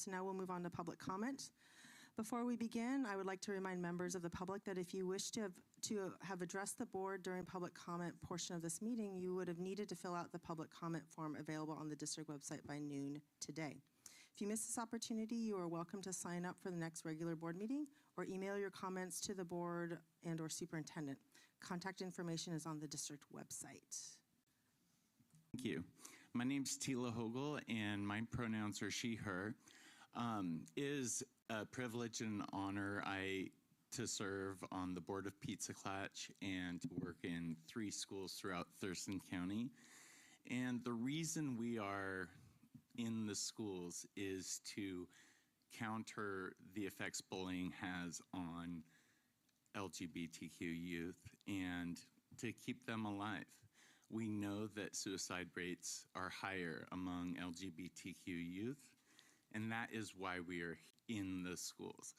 So now we'll move on to public comment. Before we begin, I would like to remind members of the public that if you wish to have addressed the board during public comment portion of this meeting, you would have needed to fill out the public comment form available on the district website by noon today. If you miss this opportunity, you are welcome to sign up for the next regular board meeting or email your comments to the board and/or superintendent. Contact information is on the district website. Thank you. My name's Tila Hogel, and my pronouns are she, her. Is a privilege and an honor to serve on the board of Pizza Clutch and to work in 3 schools throughout Thurston County. And the reason we are in the schools is to counter the effects bullying has on LGBTQ youth and to keep them alive. We know that suicide rates are higher among LGBTQ youth, and that is why we are in the schools.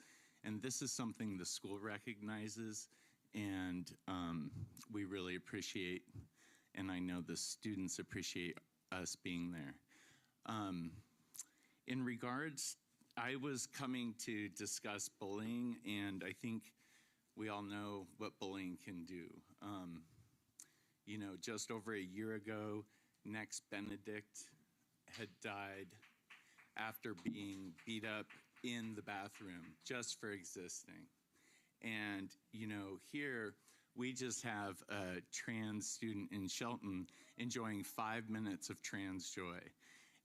And this is something the school recognizes, and we really appreciate, and I know the students appreciate us being there. In regards, I was coming to discuss bullying, and I think we all know what bullying can do. You know, just over a year ago, Nex Benedict had died after being beat up in the bathroom just for existing. And, you know, here we just have a trans student in Shelton enjoying 5 minutes of trans joy.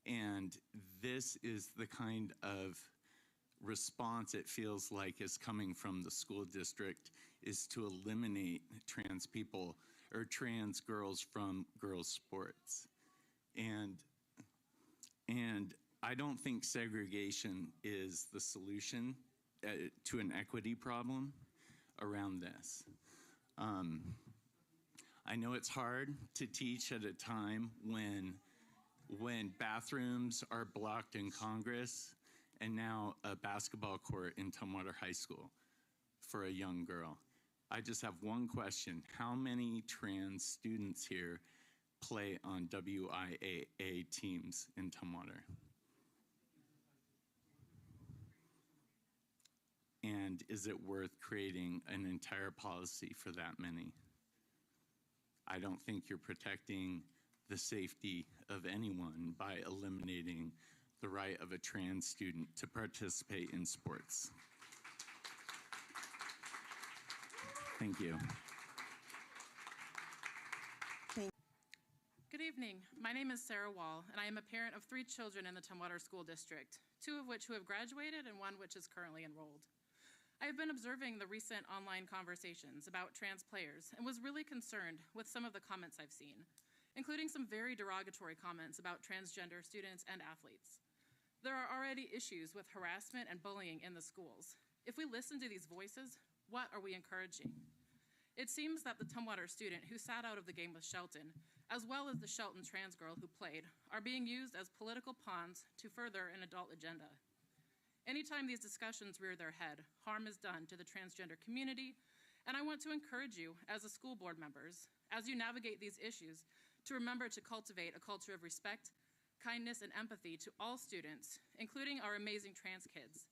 And this is the kind of response it feels like is coming from the school district, is to eliminate trans people or trans girls from girls' sports. And I don't think segregation is the solution to an equity problem around this. I know it's hard to teach at a time when bathrooms are blocked in Congress and now a basketball court in Tumwater High School for a young girl. I just have one question. How many trans students here play on WIAA teams in Tumwater? And is it worth creating an entire policy for that many? I don't think you're protecting the safety of anyone by eliminating the right of a trans student to participate in sports. Thank you. Good evening. My name is Sarah Wall, and I am a parent of 3 children in the Tumwater School District, 2 of which who have graduated and 1 which is currently enrolled. I have been observing the recent online conversations about trans players and was really concerned with some of the comments I've seen, including some very derogatory comments about transgender students and athletes. There are already issues with harassment and bullying in the schools. If we listen to these voices, what are we encouraging? It seems that the Tumwater student who sat out of the game with Shelton, as well as the Shelton trans girl who played, are being used as political pawns to further an adult agenda. Anytime these discussions rear their head, harm is done to the transgender community, and I want to encourage you as a school board members, as you navigate these issues, to remember to cultivate a culture of respect, kindness, and empathy to all students, including our amazing trans kids.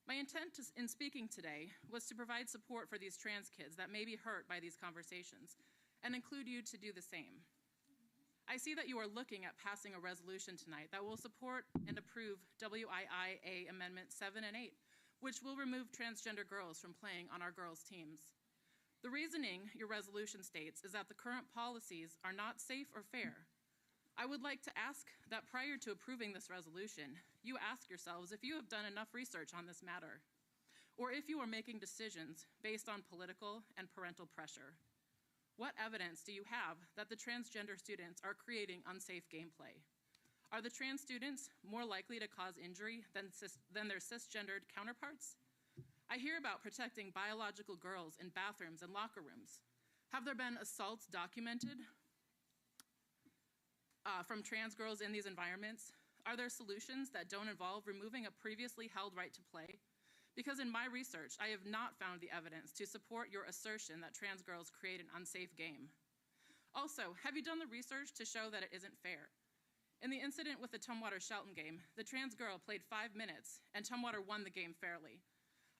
My intent in speaking today was to provide support for these trans kids that may be hurt by these conversations, and include you to do the same. I see that you are looking at passing a resolution tonight that will support and approve WIAA Amendment 7 and 8, which will remove transgender girls from playing on our girls' teams. The reasoning your resolution states is that the current policies are not safe or fair. I would like to ask that prior to approving this resolution, you ask yourselves if you have done enough research on this matter, or if you are making decisions based on political and parental pressure. What evidence do you have that the transgender students are creating unsafe gameplay? Are the trans students more likely to cause injury than their cisgendered counterparts? I hear about protecting biological girls in bathrooms and locker rooms. Have there been assaults documented from trans girls in these environments? Are there solutions that don't involve removing a previously held right to play? Because in my research, I have not found the evidence to support your assertion that trans girls create an unsafe game. Also, have you done the research to show that it isn't fair? In the incident with the Tumwater-Shelton game, the trans girl played 5 minutes, and Tumwater won the game fairly.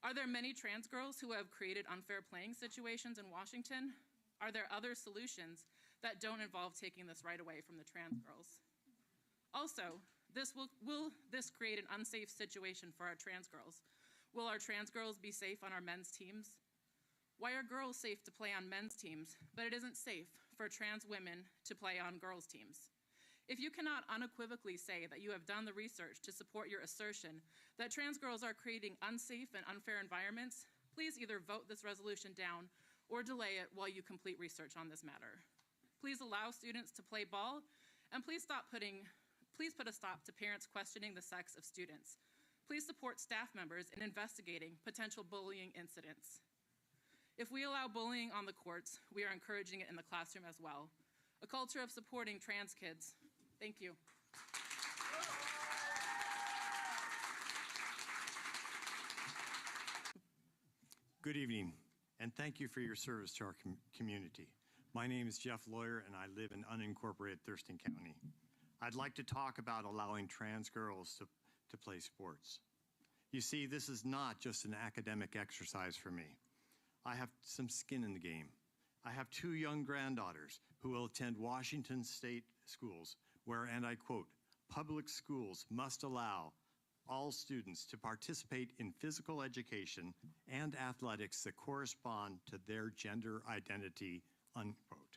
Are there many trans girls who have created unfair playing situations in Washington? Are there other solutions that don't involve taking this right away from the trans girls? Also, will this create an unsafe situation for our trans girls? Will our trans girls be safe on our men's teams? Why are girls safe to play on men's teams, but it isn't safe for trans women to play on girls' teams? If you cannot unequivocally say that you have done the research to support your assertion that trans girls are creating unsafe and unfair environments, please either vote this resolution down or delay it while you complete research on this matter. Please allow students to play ball, and please put a stop to parents questioning the sex of students. Please support staff members in investigating potential bullying incidents. If we allow bullying on the courts, we are encouraging it in the classroom as well. A culture of supporting trans kids. Thank you. Good evening, and thank you for your service to our community. My name is Jeff Lawyer, and I live in unincorporated Thurston County. I'd like to talk about allowing trans girls to play sports. You see, this is not just an academic exercise for me. I have some skin in the game. I have 2 young granddaughters who will attend Washington State schools where, and I quote, public schools must allow all students to participate in physical education and athletics that correspond to their gender identity, unquote.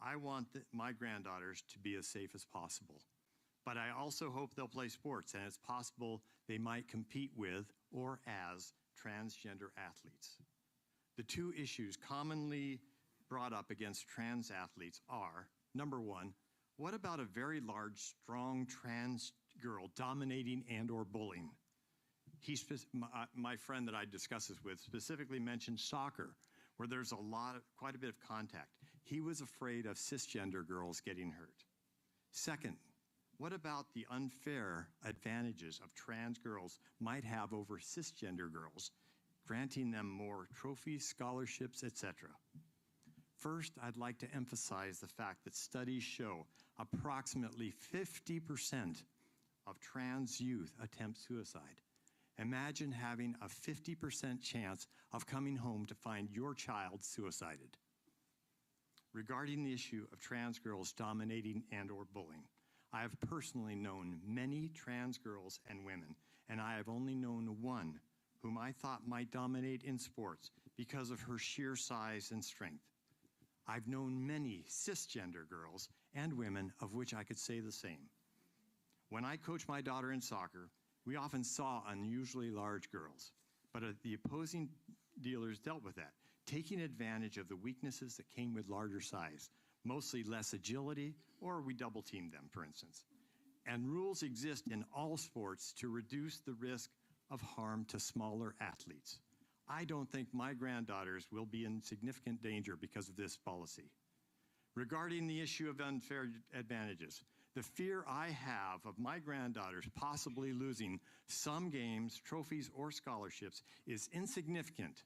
I want my granddaughters to be as safe as possible, but I also hope they'll play sports, and it's possible they might compete with or as transgender athletes. The 2 issues commonly brought up against trans athletes are, number 1, what about a very large, strong trans girl dominating and or bullying? My friend that I discussed this with specifically mentioned soccer, where there's quite a bit of contact. He was afraid of cisgender girls getting hurt. Second, what about the unfair advantages of trans girls might have over cisgender girls, granting them more trophies, scholarships, etc.? First, I'd like to emphasize the fact that studies show approximately 50% of trans youth attempt suicide. Imagine having a 50% chance of coming home to find your child suicided. Regarding the issue of trans girls dominating and or bullying, I have personally known many trans girls and women, and I have only known one whom I thought might dominate in sports because of her sheer size and strength. I've known many cisgender girls and women of which I could say the same. When I coached my daughter in soccer, we often saw unusually large girls, but the opposing dealers dealt with that, taking advantage of the weaknesses that came with larger size, mostly less agility, or we double teamed them, for instance. And rules exist in all sports to reduce the risk of harm to smaller athletes. I don't think my granddaughters will be in significant danger because of this policy. Regarding the issue of unfair advantages, the fear I have of my granddaughters possibly losing some games, trophies, or scholarships is insignificant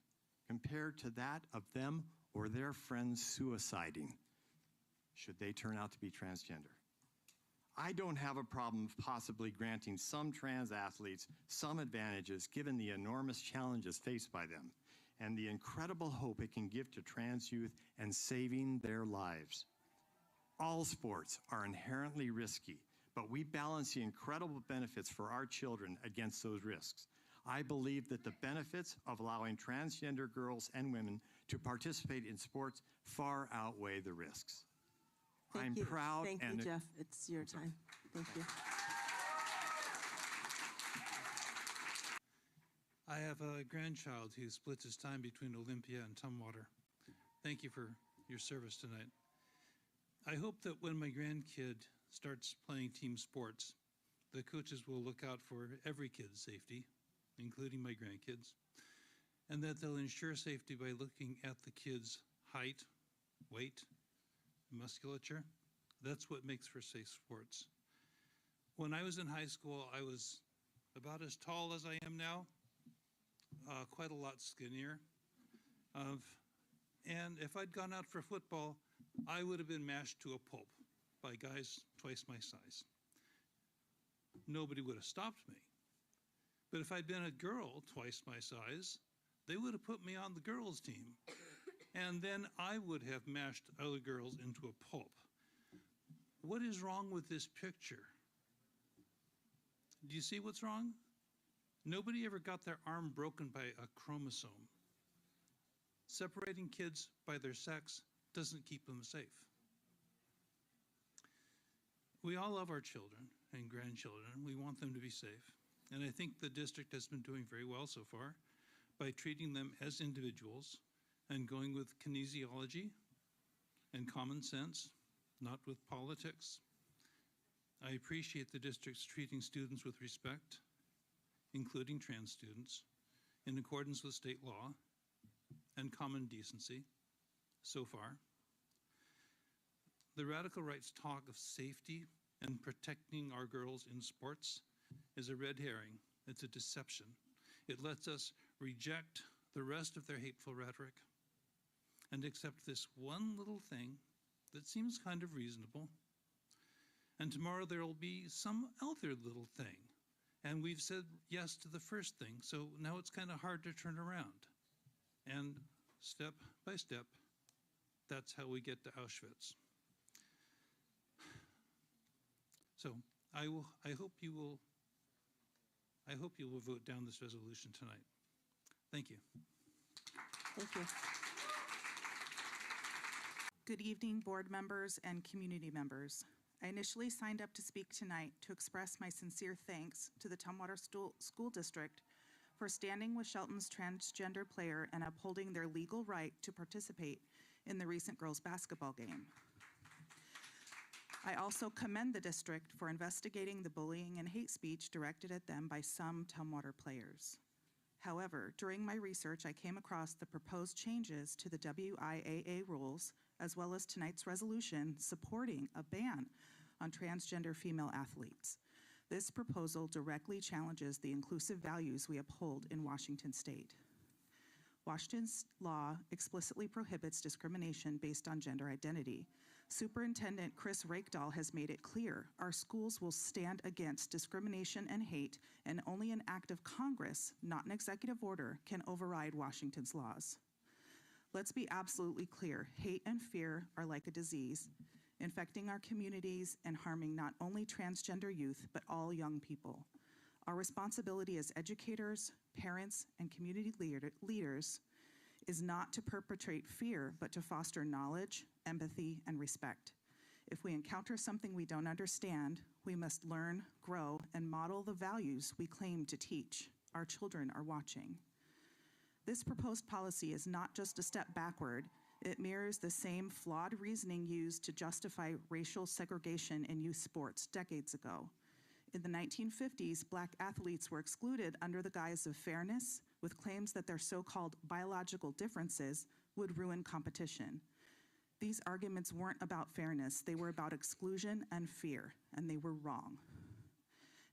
compared to that of them or their friends suiciding, should they turn out to be transgender. I don't have a problem possibly granting some trans athletes some advantages given the enormous challenges faced by them and the incredible hope it can give to trans youth and saving their lives. All sports are inherently risky, but we balance the incredible benefits for our children against those risks. I believe that the benefits of allowing transgender girls and women to participate in sports far outweigh the risks. Thank you. I'm proud. Thank you, Jeff. It's your time. Thank you. I have a grandchild who splits his time between Olympia and Tumwater. Thank you for your service tonight. I hope that when my grandkid starts playing team sports, the coaches will look out for every kid's safety, including my grandkids, and that they'll ensure safety by looking at the kid's height, weight, musculature. That's what makes for safe sports. When I was in high school, I was about as tall as I am now, quite a lot skinnier. And if I'd gone out for football, I would have been mashed to a pulp by guys twice my size. nobody would have stopped me. But if I'd been a girl twice my size, they would have put me on the girls' team. And then I would have mashed other girls into a pulp. What is wrong with this picture? Do you see what's wrong? Nobody ever got their arm broken by a chromosome. Separating kids by their sex doesn't keep them safe. We all love our children and grandchildren. We want them to be safe. And I think the district has been doing very well so far by treating them as individuals and going with kinesiology and common sense, not with politics. I appreciate the district's treating students with respect, including trans students, in accordance with state law and common decency so far. The radical right's talk of safety and protecting our girls in sports is a red herring. It's a deception. It lets us reject the rest of their hateful rhetoric and accept this one little thing that seems kind of reasonable. And tomorrow there will be some other little thing. And we've said yes to the first thing, so now it's kind of hard to turn around. And step by step, that's how we get to Auschwitz. So I hope you will vote down this resolution tonight. Thank you. Thank you. Good evening, board members and community members. I initially signed up to speak tonight to express my sincere thanks to the Tumwater School District for standing with Shelton's transgender player and upholding their legal right to participate in the recent girls' basketball game. I also commend the district for investigating the bullying and hate speech directed at them by some Tumwater players. However, during my research, I came across the proposed changes to the WIAA rules, as well as tonight's resolution supporting a ban on transgender female athletes. This proposal directly challenges the inclusive values we uphold in Washington state. Washington's law explicitly prohibits discrimination based on gender identity. Superintendent Chris Rakedahl has made it clear our schools will stand against discrimination and hate, and only an act of Congress, not an executive order, can override Washington's laws. Let's be absolutely clear. Hate and fear are like a disease, infecting our communities and harming not only transgender youth, but all young people. Our responsibility as educators, parents, and community leaders is not to perpetrate fear, but to foster knowledge, empathy, and respect. If we encounter something we don't understand, we must learn, grow, and model the values we claim to teach. Our children are watching. This proposed policy is not just a step backward. It mirrors the same flawed reasoning used to justify racial segregation in youth sports decades ago. In the 1950s, Black athletes were excluded under the guise of fairness, with claims that their so-called biological differences would ruin competition. These arguments weren't about fairness, they were about exclusion and fear, and they were wrong.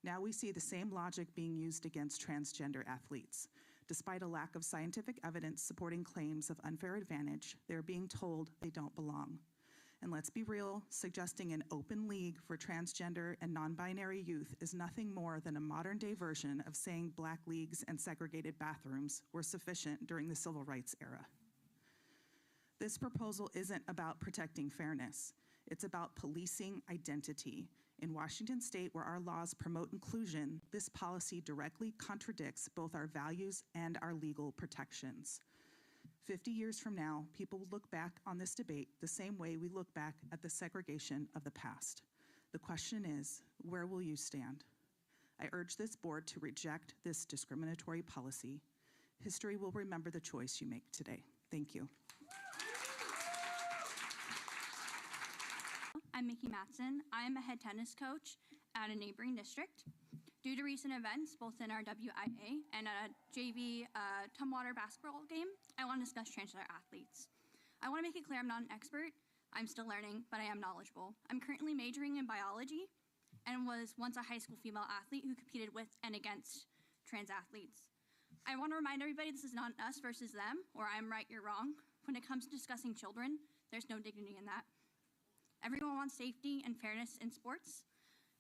Now we see the same logic being used against transgender athletes. Despite a lack of scientific evidence supporting claims of unfair advantage, they're being told they don't belong. And let's be real, suggesting an open league for transgender and non-binary youth is nothing more than a modern-day version of saying Black leagues and segregated bathrooms were sufficient during the civil rights era. This proposal isn't about protecting fairness. It's about policing identity. In Washington state, where our laws promote inclusion, this policy directly contradicts both our values and our legal protections. 50 years from now, people will look back on this debate the same way we look back at the segregation of the past. The question is, where will you stand? I urge this board to reject this discriminatory policy. History will remember the choice you make today. Thank you. I'm Mickey Matson. I am a head tennis coach at a neighboring district. Due to recent events, both in our WIA and a JV Tumwater basketball game, I want to discuss transgender athletes. I want to make it clear I'm not an expert. I'm still learning, but I am knowledgeable. I'm currently majoring in biology and was once a high school female athlete who competed with and against trans athletes. I want to remind everybody this is not us versus them, or I'm right, you're wrong. When it comes to discussing children, there's no dignity in that. Everyone wants safety and fairness in sports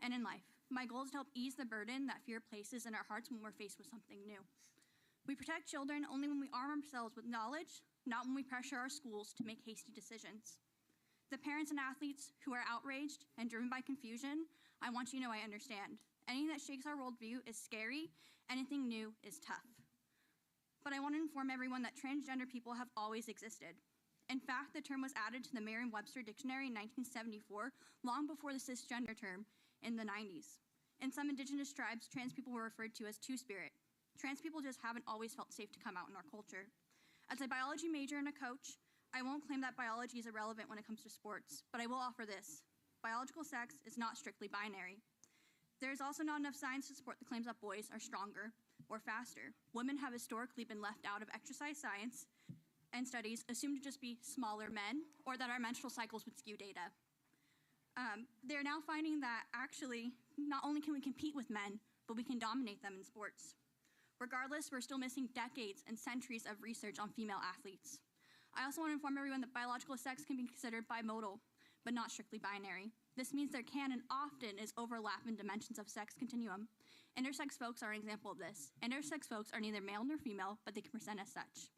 and in life. My goal is to help ease the burden that fear places in our hearts when we're faced with something new. We protect children only when we arm ourselves with knowledge, not when we pressure our schools to make hasty decisions. The parents and athletes who are outraged and driven by confusion, I want you to know I understand. Anything that shakes our worldview is scary, anything new is tough. But I want to inform everyone that transgender people have always existed. In fact, the term was added to the Merriam-Webster Dictionary in 1974, long before the cisgender term in the 90s. In some indigenous tribes, trans people were referred to as two-spirit. Trans people just haven't always felt safe to come out in our culture. As a biology major and a coach, I won't claim that biology is irrelevant when it comes to sports, but I will offer this. Biological sex is not strictly binary. There is also not enough science to support the claims that boys are stronger or faster. Women have historically been left out of exercise science and studies, assumed to just be smaller men, or that our menstrual cycles would skew data. They're now finding that actually, not only can we compete with men, but we can dominate them in sports. Regardless, we're still missing decades and centuries of research on female athletes. I also want to inform everyone that biological sex can be considered bimodal, but not strictly binary. This means there can and often is overlap in dimensions of sex continuum. Intersex folks are an example of this. Intersex folks are neither male nor female, but they can present as such.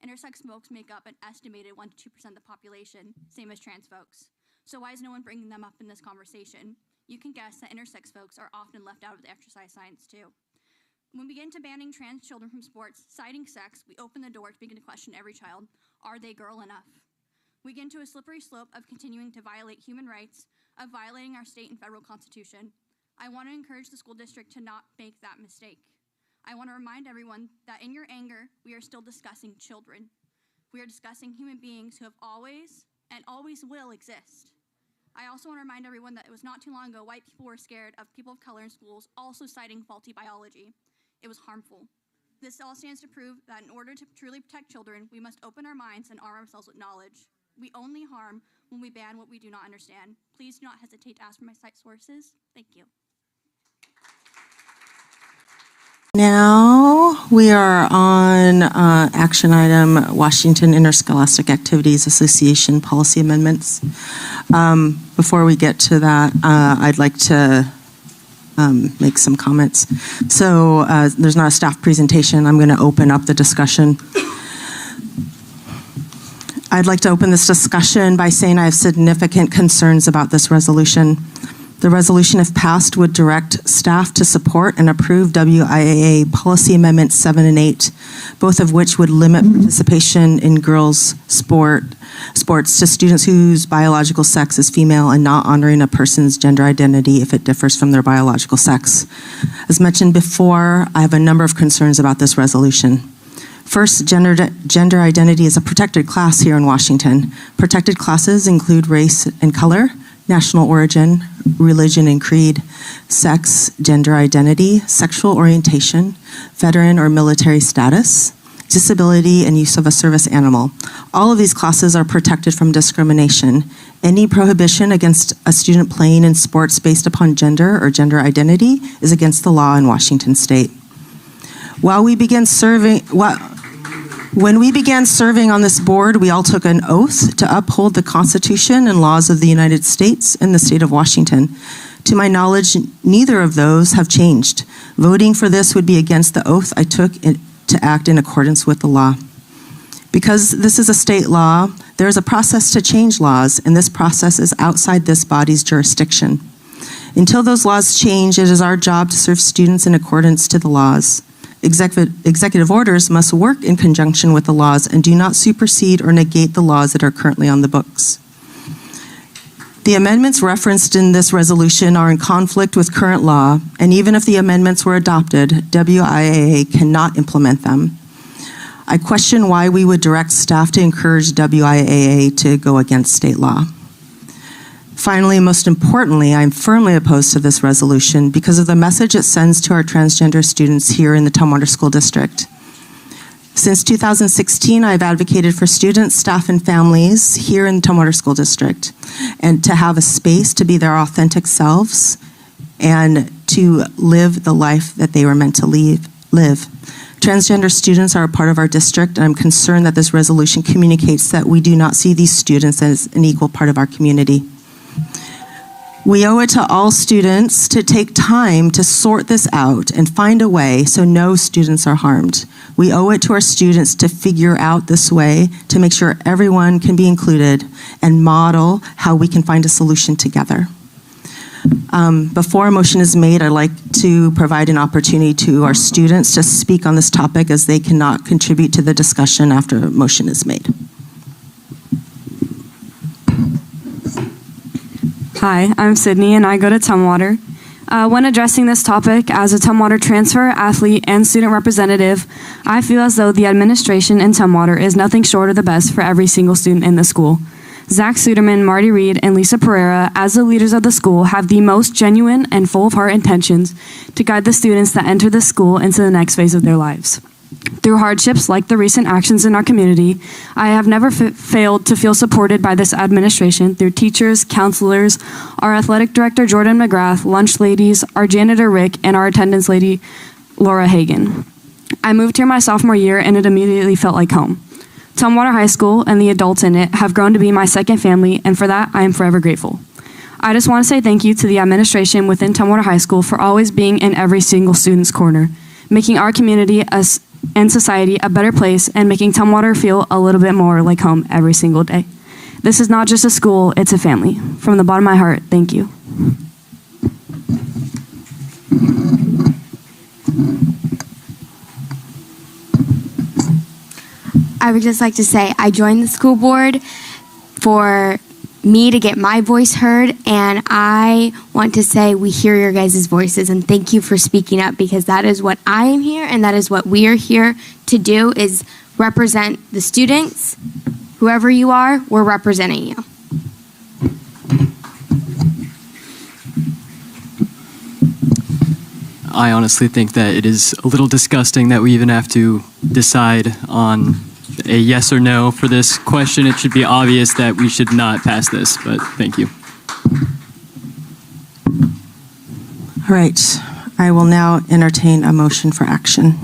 Intersex folks make up an estimated 1% to 2% of the population, same as trans folks. So why is no one bringing them up in this conversation? You can guess that intersex folks are often left out of the exercise science too. When we get into banning trans children from sports, citing sex, we open the door to begin to question every child. Are they girl enough? We get into a slippery slope of continuing to violate human rights, of violating our state and federal constitution. I want to encourage the school district to not make that mistake. I want to remind everyone that in your anger, we are still discussing children. We are discussing human beings who have always and always will exist. I also want to remind everyone that it was not too long ago white people were scared of people of color in schools, also citing faulty biology. It was harmful. This all stands to prove that in order to truly protect children, we must open our minds and arm ourselves with knowledge. We only harm when we ban what we do not understand. Please do not hesitate to ask for my cite sources. Thank you. Now we are on action item Washington Interscholastic Activities Association policy amendments. Before we get to that, I'd like to make some comments. So there's not a staff presentation. I'm going to open up the discussion. I'd like to open this discussion by saying I have significant concerns about this resolution. The resolution, if passed, would direct staff to support and approve WIAA Policy Amendments 7 and 8, both of which would limit participation in girls' sports to students whose biological sex is female and not honoring a person's gender identity if it differs from their biological sex. As mentioned before, I have a number of concerns about this resolution. First, gender identity is a protected class here in Washington. Protected classes include race and color, national origin, religion and creed, sex, gender identity, sexual orientation, veteran or military status, disability, and use of a service animal. All of these classes are protected from discrimination. Any prohibition against a student playing in sports based upon gender or gender identity is against the law in Washington state. When we began serving on this board, we all took an oath to uphold the Constitution and laws of the United States and the state of Washington. To my knowledge, neither of those have changed. Voting for this would be against the oath I took to act in accordance with the law. Because this is a state law, there is a process to change laws, and this process is outside this body's jurisdiction. Until those laws change, it is our job to serve students in accordance to the laws. Executive orders must work in conjunction with the laws and do not supersede or negate the laws that are currently on the books. The amendments referenced in this resolution are in conflict with current law, and even if the amendments were adopted, WIAA cannot implement them. I question why we would direct staff to encourage WIAA to go against state law. Finally, most importantly, I'm firmly opposed to this resolution because of the message it sends to our transgender students here in the Tumwater School District. Since 2016, I've advocated for students, staff, and families here in the Tumwater School District and to have a space to be their authentic selves and to live the life that they were meant to live. Transgender students are a part of our district, and I'm concerned that this resolution communicates that we do not see these students as an equal part of our community. We owe it to all students to take time to sort this out and find a way so no students are harmed. We owe it to our students to figure out this way to make sure everyone can be included and model how we can find a solution together. Before a motion is made, I'd like to provide an opportunity to our students to speak on this topic as they cannot contribute to the discussion after a motion is made. Hi, I'm Sydney and I go to Tumwater. When addressing this topic as a Tumwater transfer, athlete, and student representative, I feel as though the administration in Tumwater is nothing short of the best for every single student in the school. Zach Suderman, Marty Reed, and Lisa Pereira, as the leaders of the school, have the most genuine and full of heart intentions to guide the students that enter the school into the next phase of their lives. Through hardships like the recent actions in our community, I have never failed to feel supported by this administration through teachers, counselors, our athletic director, Jordan McGrath, lunch ladies, our janitor, Rick, and our attendance lady, Laura Hagan. I moved here my sophomore year and it immediately felt like home. Tumwater High School and the adults in it have grown to be my second family, and for that, I am forever grateful. I just want to say thank you to the administration within Tumwater High School for always being in every single student's corner, making our community and society a better place, and making Tumwater feel a little bit more like home every single day. This is not just a school, it's a family. From the bottom of my heart, thank you. I would just like to say I joined the school board for me to get my voice heard, and I want to say we hear your guys' voices, and thank you for speaking up, because that is what I am here and that is what we are here to do, is represent the students. Whoever you are, we're representing you. I honestly think that it is a little disgusting that we even have to decide on a yes or no for this question. It should be obvious that we should not pass this, but thank you. All right, I will now entertain a motion for action.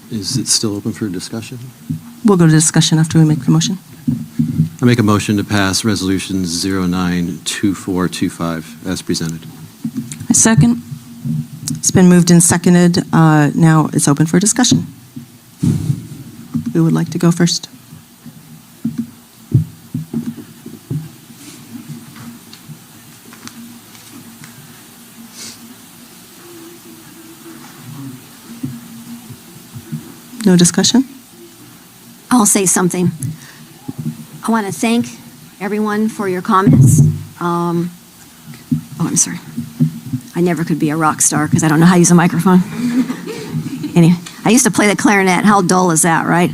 Is it still open for discussion? We'll go to discussion after we make the motion. I make a motion to pass Resolution 092425 as presented. A second. It's been moved and seconded. Now it's open for discussion. Who would like to go first? No discussion? I'll say something. I want to thank everyone for your comments. Oh, I'm sorry. I never could be a rock star because I don't know how to use a microphone. Anyway, I used to play the clarinet. How dull is that, right?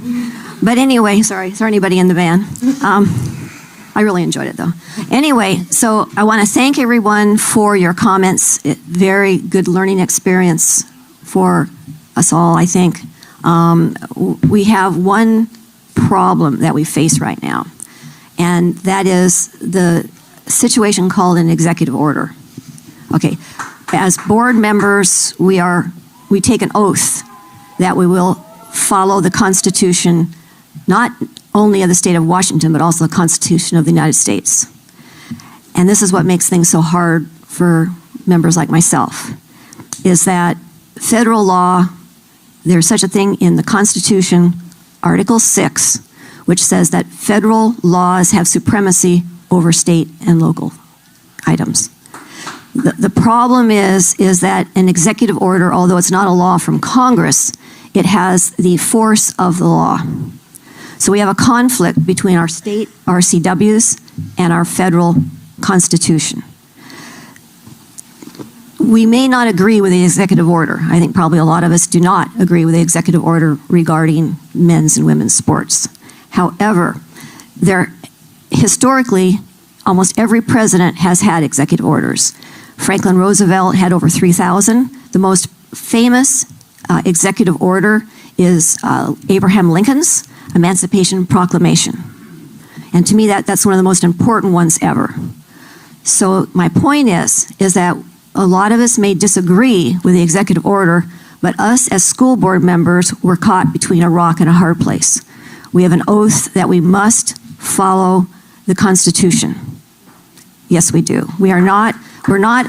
But anyway, sorry. Is there anybody in the band? I really enjoyed it, though. Anyway, so I want to thank everyone for your comments. Very good learning experience for us all, I think. We have one problem that we face right now, and that is the situation called an executive order. Okay, as board members, we take an oath that we will follow the Constitution, not only of the state of Washington, but also the Constitution of the United States. And this is what makes things so hard for members like myself, is that federal law, there's such a thing in the Constitution, Article 6, which says that federal laws have supremacy over state and local items. The problem is that an executive order, although it's not a law from Congress, it has the force of the law. So we have a conflict between our state RCWs and our federal Constitution. We may not agree with the executive order. I think probably a lot of us do not agree with the executive order regarding men's and women's sports. However, historically, almost every president has had executive orders. Franklin Roosevelt had over 3,000. The most famous executive order is Abraham Lincoln's Emancipation Proclamation. And to me, that's one of the most important ones ever. So my point is that a lot of us may disagree with the executive order, but us as school board members, we're caught between a rock and a hard place. We have an oath that we must follow the Constitution. Yes, we do. We're not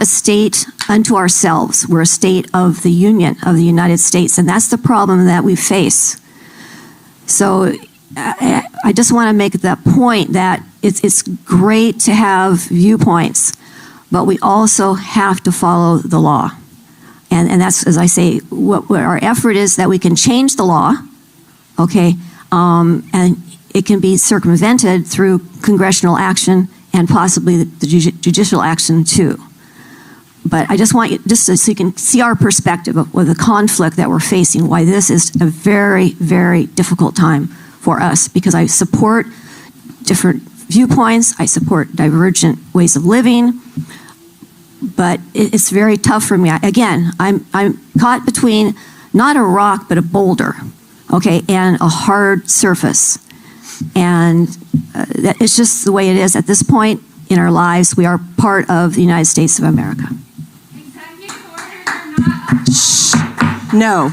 a state unto ourselves. We're a state of the Union of the United States, and that's the problem that we face. So I just want to make that point that it's great to have viewpoints, but we also have to follow the law. And that's, as I say, what our effort is that we can change the law, okay, and it can be circumvented through congressional action and possibly the judicial action too. But I just want you, just so you can see our perspective of the conflict that we're facing, why this is a very, very difficult time for us, because I support different viewpoints, I support divergent ways of living, but it's very tough for me. Again, I'm caught between not a rock, but a boulder, okay, and a hard surface. And it's just the way it is at this point in our lives. We are part of the United States of America. No,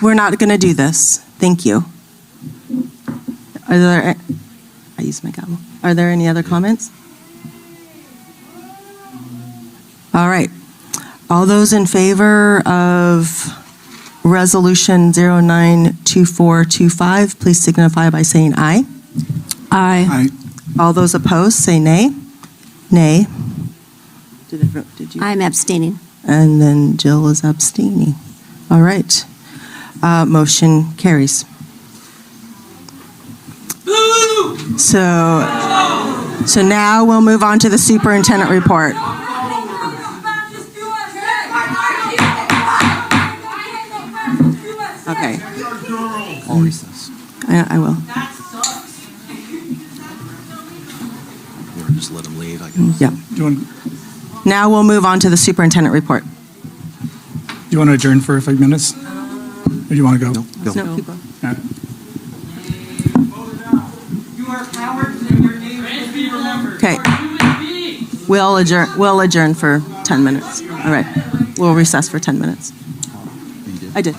we're not going to do this. Thank you. I use my gavel. Are there any other comments? All right. All those in favor of Resolution 092425, please signify by saying aye. Aye. Aye. All those opposed, say nay. Nay. Did you? I'm abstaining. And then Jill is abstaining. All right. Motion carries. So now we'll move on to the superintendent report. Okay. Call recess. I will. Or just let them leave, I guess. Yeah. Now we'll move on to the superintendent report. Do you want to adjourn for 5 minutes? Or do you want to go? No, go. No, keep going. All right. Okay. We'll adjourn for 10 minutes. All right. We'll recess for 10 minutes. I did.